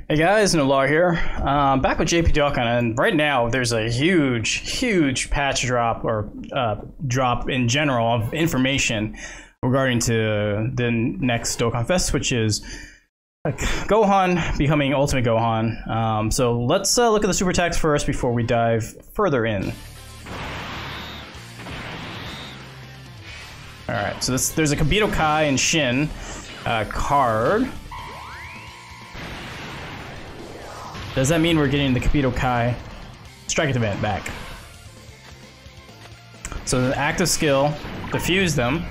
Hey guys, Nolar here. Back with JP Dokkan, and right now there's a huge patch drop or drop in general of information regarding to the next Dokkan Fest, which is Gohan becoming Ultimate Gohan. So let's look at the super attacks first before we dive further in. All right, so there's a Kibito Kai and Shin card. Does that mean we're getting the Kibito Kai Strike event back? So the active skill, defuse them.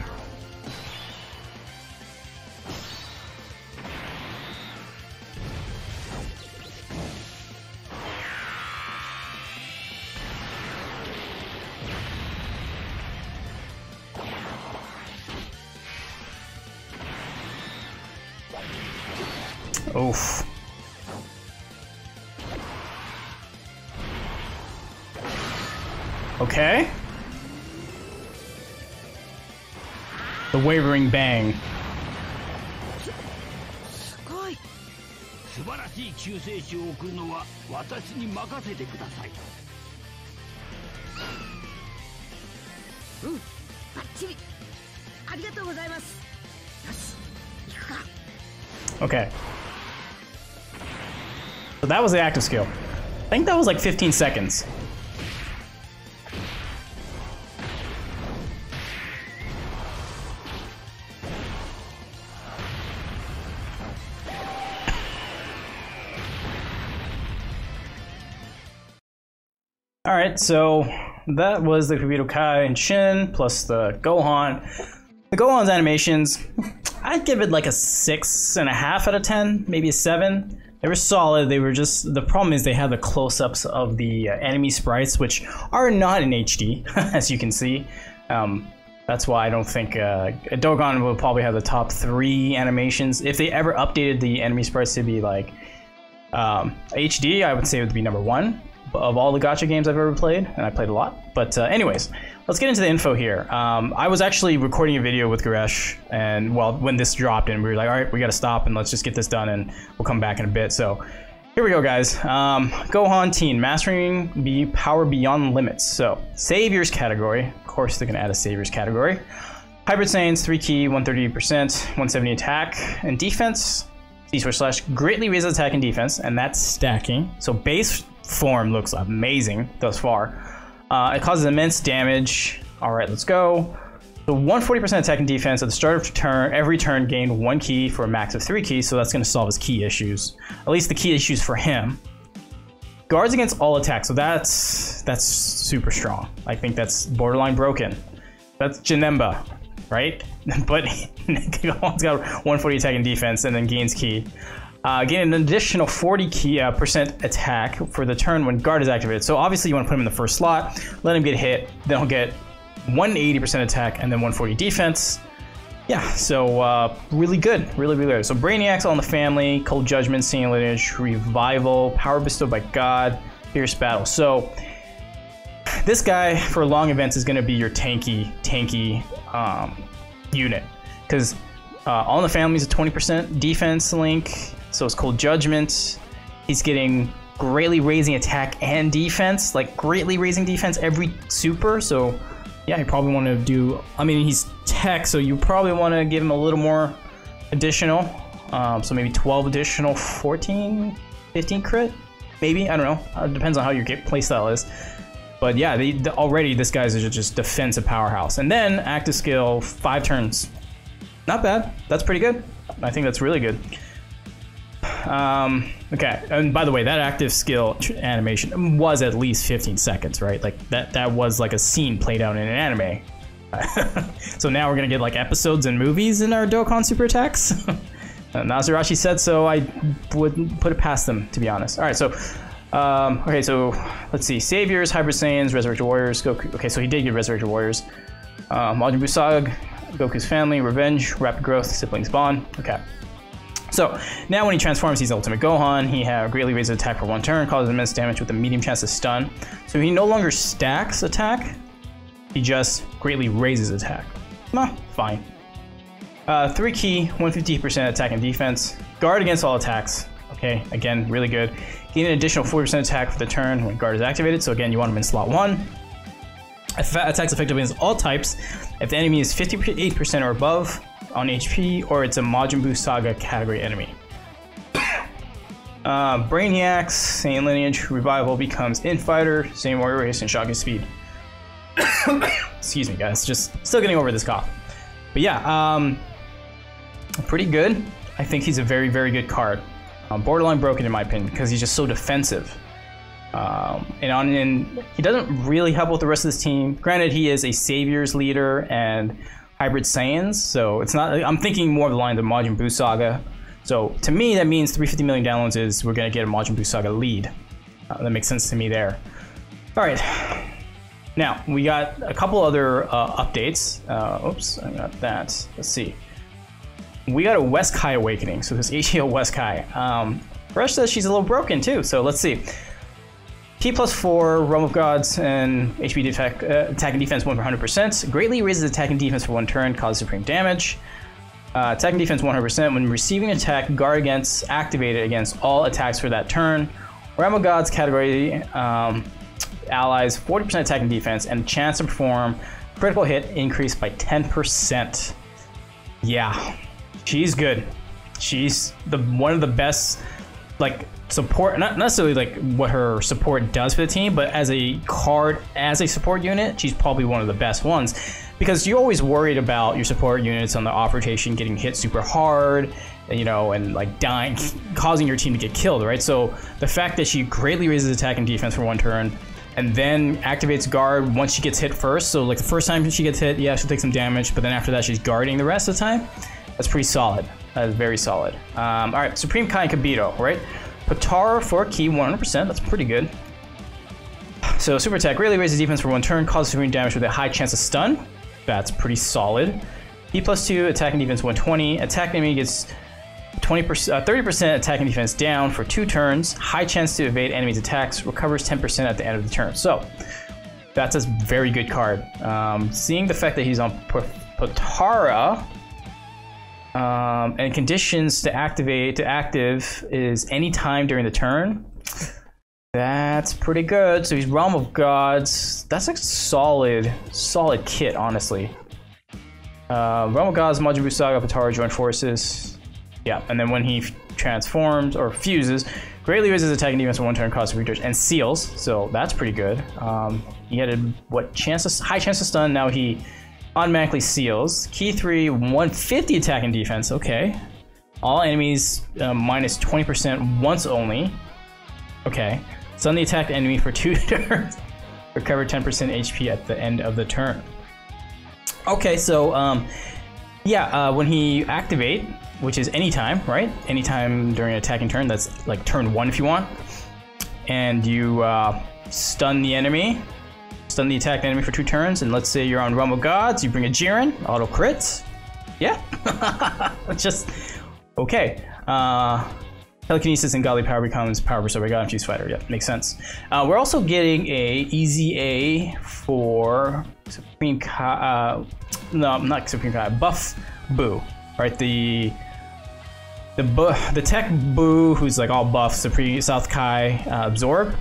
Oof. Okay. The Wavering Bang. Okay. So that was the active skill. I think that was like 15 seconds. Alright, so that was the Kibito Kai and Shin plus the Gohan. The Gohan's animations, I'd give it like a 6.5 out of 10, maybe a 7. They were solid. They were just, the problem is they have the close-ups of the enemy sprites, which are not in HD, as you can see. That's why I don't think Dokkan will probably have the top 3 animations. If they ever updated the enemy sprites to be like HD, I would say it would be number 1 of all the gacha games I've ever played, and I played a lot. But anyways, let's get into the info here. I was actually recording a video with Goresh, and well, when this dropped, and we were like, all right, we got to stop and let's just get this done, and we'll come back in a bit. So here we go, guys. Gohan Teen, mastering the power beyond limits. So saviors category, of course they're gonna add a saviors category. Hybrid Saiyans, 3 ki, 138%, 170 attack and defense. C// greatly raises attack and defense, and that's stacking. So base form looks amazing thus far. It causes immense damage. All right, let's go. So 140% attack and defense at the start of turn. Every turn gain 1 ki for a max of 3 ki, so that's going to solve his ki issues. At least the ki issues for him. Guards against all attacks, so that's super strong. I think that's borderline broken. That's Janemba, right? But Gohan's got 140 attack and defense, and then gains ki. Gain an additional 40% attack for the turn when guard is activated. So obviously you want to put him in the first slot, let him get hit, then he'll get 180% attack and then 140 defense. Yeah, so really good, really good. So Brainiac's all in the family, Cold Judgment, Seeing Lineage, Revival, Power Bestowed by God, Fierce Battle. So this guy for long events is going to be your tanky unit, because all in the family is a 20% defense link. So it's Cold Judgment. He's getting greatly raising attack and defense, like greatly raising defense every super. So yeah, you probably want to do, I mean, he's tech, so you probably want to give him a little more additional. So maybe 12 additional, 14, 15 crit, maybe, I don't know. It depends on how your playstyle is. But yeah, already this guy's just defensive powerhouse. And then active skill, 5 turns. Not bad, that's pretty good. I think that's really good. Okay, and by the way, that active skill animation was at least 15 seconds, right? Like that was like a scene played out in an anime. So now we're gonna get like episodes and movies in our Dokkan super attacks. Nazarashi said so. I wouldn't put it past them, to be honest. All right, so okay, so let's see. Saviors, Hybrid Saiyans, Resurrected Warriors, Goku. Okay, so he did get Resurrected Warriors. Majin Buu Saga, Goku's family, Revenge, Rapid Growth, Siblings Bond. Okay. So now when he transforms, he's Ultimate Gohan. He greatly raises attack for 1 turn, causes immense damage with a medium chance to stun. So he no longer stacks attack, he just greatly raises attack. Fine. 3 ki, 150% attack and defense. Guard against all attacks. Okay, again, really good. Gain an additional 40% attack for the turn when guard is activated. So again, you want him in slot 1. Attacks effectively against all types if the enemy is 58% or above on HP, or it's a Majin Buu Saga category enemy. Brainiacs, Saiyan Lineage, Revival becomes Infighter, same warrior race, and shocking speed. Excuse me, guys, just still getting over this cough. But yeah, pretty good. I think he's a very, very good card. Borderline broken in my opinion because he's just so defensive. And he doesn't really help with the rest of this team. Granted, he is a Saviors leader and Hybrid Saiyans, so it's not. I'm thinking more of the line of the Majin Buu Saga. So to me, that means 350 million downloads is we're gonna get a Majin Buu Saga lead. That makes sense to me there. All right, now we got a couple other updates. Oops, I got that. Let's see. We got a Weskai Awakening. So this HEO Weskai. Rush says she's a little broken too. So let's see. T+4, Realm of Gods, and HP attack and defense 100%. Greatly raises attack and defense for 1 turn, causes supreme damage. Attack and defense 100%. When receiving an attack, guard against activated against all attacks for that turn. Realm of Gods category allies 40% attack and defense, and chance to perform critical hit increased by 10%. Yeah, she's good. She's one of the best, like, support, not necessarily like what her support does for the team, but as a card, as a support unit, she's probably one of the best ones, because you're always worried about your support units on the off rotation getting hit super hard, you know, and like dying, causing your team to get killed, right? So the fact that she greatly raises attack and defense for 1 turn, and then activates guard once she gets hit first. So like the first time she gets hit, yeah, she'll take some damage, but then after that she's guarding the rest of the time. That's pretty solid. That is very solid. All right, Supreme Kai Kibito, right? Potara for a key 100%, that's pretty good. So super attack greatly raises defense for 1 turn, causes supreme damage with a high chance of stun. That's pretty solid. P+2, attack and defense 120. Attack enemy gets 30% attack and defense down for 2 turns. High chance to evade enemies' attacks. Recovers 10% at the end of the turn. So that's a very good card. Seeing the fact that he's on Potara, and conditions to active is any time during the turn. That's pretty good. So he's Realm of Gods. That's a solid kit, honestly. Realm of Gods, Majin Buu Saga, Potara join forces. Yeah, and then when he transforms or fuses, greatly raises attack and defense for 1 turn, causes recharge, and seals. So that's pretty good. He had a high chance to stun. Now he automatically seals. Key 3, 150 attack and defense. Okay. All enemies minus 20% once only. Okay. Stun the attacked enemy for 2 turns. Recover 10% HP at the end of the turn. Okay, so when he activate, which is anytime, right? Anytime during an attacking turn, that's like turn 1 if you want. And you stun the enemy. Stun the attacked enemy for 2 turns, and let's say you're on Realm of Gods, you bring a Jiren, auto crits. Yeah, just okay. Telekinesis and godly power becomes power bestowed by God and Fuse Fighter. Yeah, makes sense. We're also getting a easy A for Supreme Kai. No, not Supreme Kai. Buff Buu, right? The Tech Buu, who's like all buff. Supreme South Kai Absorb.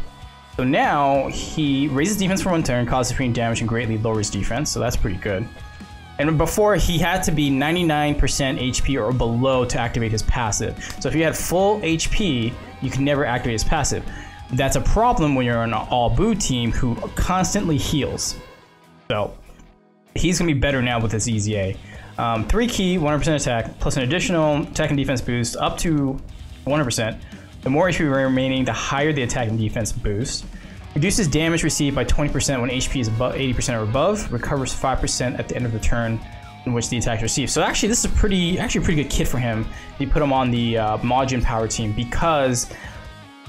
So now he raises defense for 1 turn, causes supreme damage, and greatly lowers defense. So that's pretty good. And before, he had to be 99% HP or below to activate his passive. So if you had full HP, you can never activate his passive. That's a problem when you're on an all Buu team who constantly heals. So he's gonna be better now with this easy A. 3 key, 100% attack, plus an additional attack and defense boost up to 100%. The more HP remaining, the higher the attack and defense boost. Reduces damage received by 20% when HP is above 80% or above. Recovers 5% at the end of the turn in which the attack is received. So actually, this is a pretty good kit for him. You put him on the Majin Power team because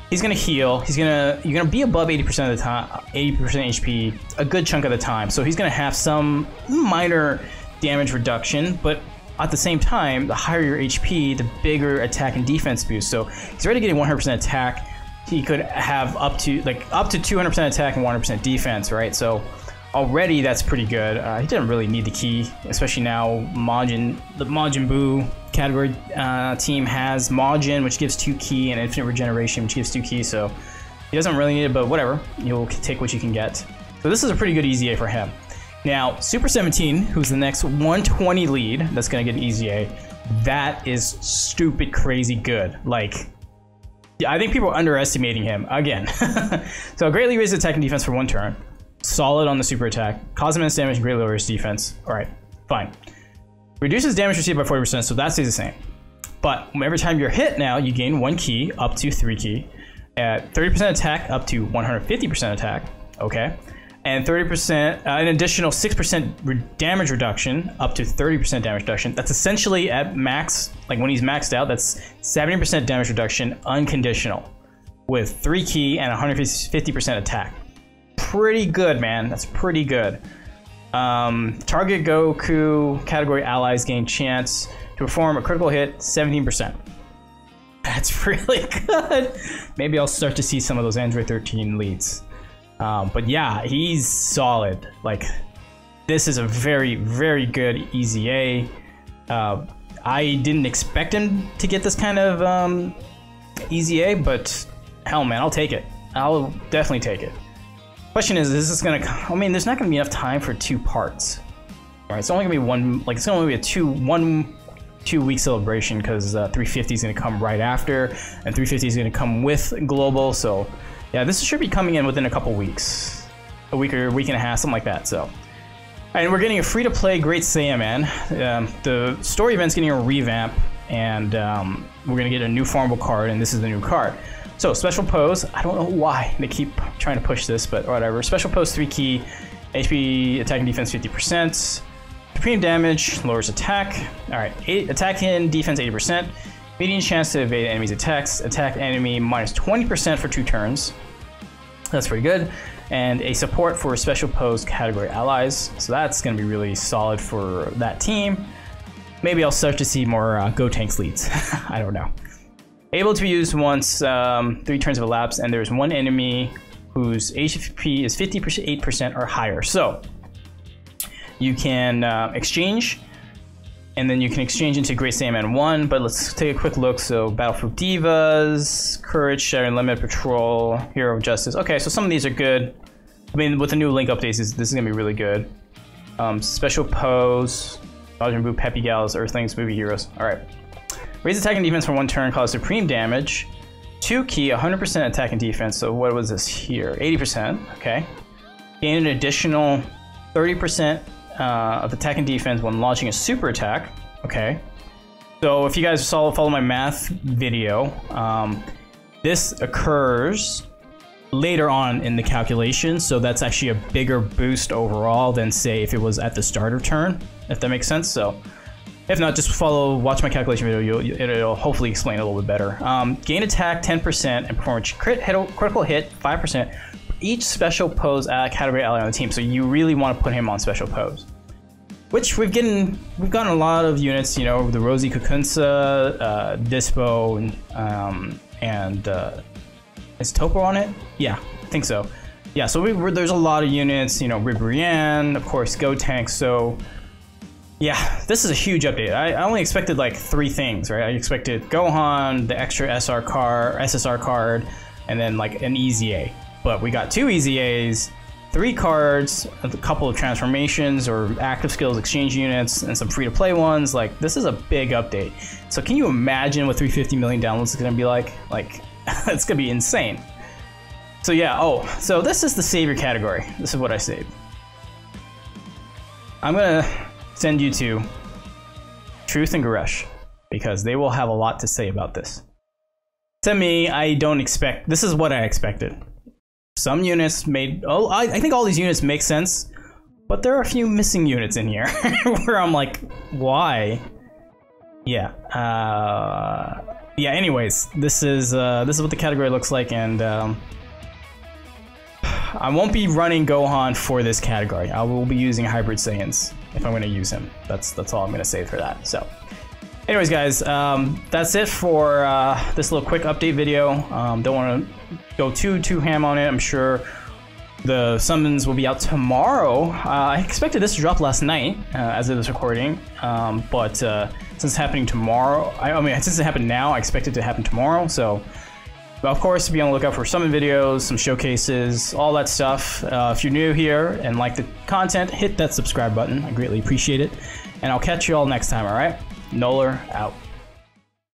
he's gonna heal. You're gonna be above 80% of the time, 80% HP a good chunk of the time. So he's gonna have some minor damage reduction, but at the same time, the higher your HP, the bigger attack and defense boost. So he's already getting 100% attack. He could have up to 200% attack and 100% defense, right? So already that's pretty good. He didn't really need the key, especially now the Majin Buu category team has Majin, which gives 2 ki, and Infinite Regeneration, which gives 2 ki, so he doesn't really need it, but whatever. You'll take what you can get. So this is a pretty good EZA for him. Now, Super 17, who's the next 120 lead that's going to get an EZA, that is stupid crazy good. Like, I think people are underestimating him again. So greatly raises attack and defense for 1 turn. Solid on the super attack. Causes immense damage and greatly lowers defense. Alright, fine. Reduces damage received by 40%, so that stays the same. But every time you're hit now, you gain 1 ki up to 3 ki. At 30% attack up to 150% attack. Okay. And 30%, an additional 6% damage reduction up to 30% damage reduction. That's essentially at max, like when he's maxed out, that's 70% damage reduction unconditional with 3 ki and 150% attack. Pretty good, man. That's pretty good. Target Goku category allies gain chance to perform a critical hit 17%. That's really good. Maybe I'll start to see some of those Android 13 leads. But yeah, he's solid. Like, this is a very, very good EZA. I didn't expect him to get this kind of EZA, but hell, man, I'll take it. I'll definitely take it. Question is this gonna? I mean, there's not gonna be enough time for 2 parts. All right, it's only gonna be one. Like, it's only gonna be a 2-week celebration because 350 is gonna come right after, and 350 is gonna come with global. So. Yeah, this should be coming in within a couple weeks. A week or a week and a half, something like that, so. And we're getting a free-to-play Great Saiyaman. The story event's getting a revamp, and we're gonna get a new farmable card, and this is the new card. So, special pose, I don't know why they keep trying to push this, but whatever. Special pose 3 ki, HP, attack and defense 50%. Supreme damage, lowers attack. Alright, attack and defense 80%. Median chance to evade enemy's attacks. Attack enemy minus 20% for 2 turns. That's pretty good. And a support for special pose category allies. So that's going to be really solid for that team. Maybe I'll start to see more Gotenks leads. I don't know. Able to be used once 3 turns have elapsed, and there's 1 enemy whose HP is 58% or higher. So you can exchange. And then you can exchange into Great Saiyaman 1, but let's take a quick look. So, Battle for Divas, Courage, Shadow Unlimited Patrol, Hero of Justice. Okay, so some of these are good. I mean, with the new Link updates, this is going to be really good. Special Pose, Majin Buu, Peppy Gals, Earthlings, Movie Heroes. Alright. Raise attack and defense for 1 turn, cause supreme damage. 2 ki, 100% attack and defense. So, what was this here? 80%. Okay. Gain an additional 30%. Of attack and defense when launching a super attack. Okay, so if you guys follow my math video, this occurs later on in the calculation, so that's actually a bigger boost overall than, say, if it was at the starter turn, if that makes sense. So if not, just watch my calculation video, it'll hopefully explain a little bit better. Gain attack 10% and perform a critical hit 5% each special pose category ally on the team, so you really want to put him on special pose. Which we've gotten a lot of units, you know, the Rosie Kukunsa, Dispo, and is Topo on it? Yeah, I think so. Yeah, so there's a lot of units, you know, Ribrianne, of course, Gotenks, so yeah, this is a huge update. I only expected like 3 things, right? I expected Gohan, the extra SSR card, and then like an EZA. But we got 2 EZAs, 3 cards, a couple of transformations or active skills exchange units, and some free-to-play ones. Like, this is a big update. So can you imagine what 350 million downloads is going to be like? Like, it's going to be insane. So yeah, so this is the savior category. This is what I saved. I'm going to send you to Truth and Goresh, because they will have a lot to say about this. To me, I don't expect... This is what I expected. Some units made... Oh, I think all these units make sense, but there are a few missing units in here where I'm like, why? Yeah. Yeah, anyways, this is what the category looks like, and I won't be running Gohan for this category. I will be using Hybrid Saiyans if I'm going to use him. That's all I'm going to say for that. So, anyways, guys, that's it for this little quick update video. Don't want to go too ham on it. I'm sure The summons will be out tomorrow. I expected this to drop last night as of this recording, but since it's happening tomorrow, I mean, since it happened now, I expect it to happen tomorrow. So, of course, be on the lookout for summon videos, some showcases, all that stuff. If you're new here and like the content, hit that subscribe button. I greatly appreciate it. And I'll catch you all next time, all right? Nolar out.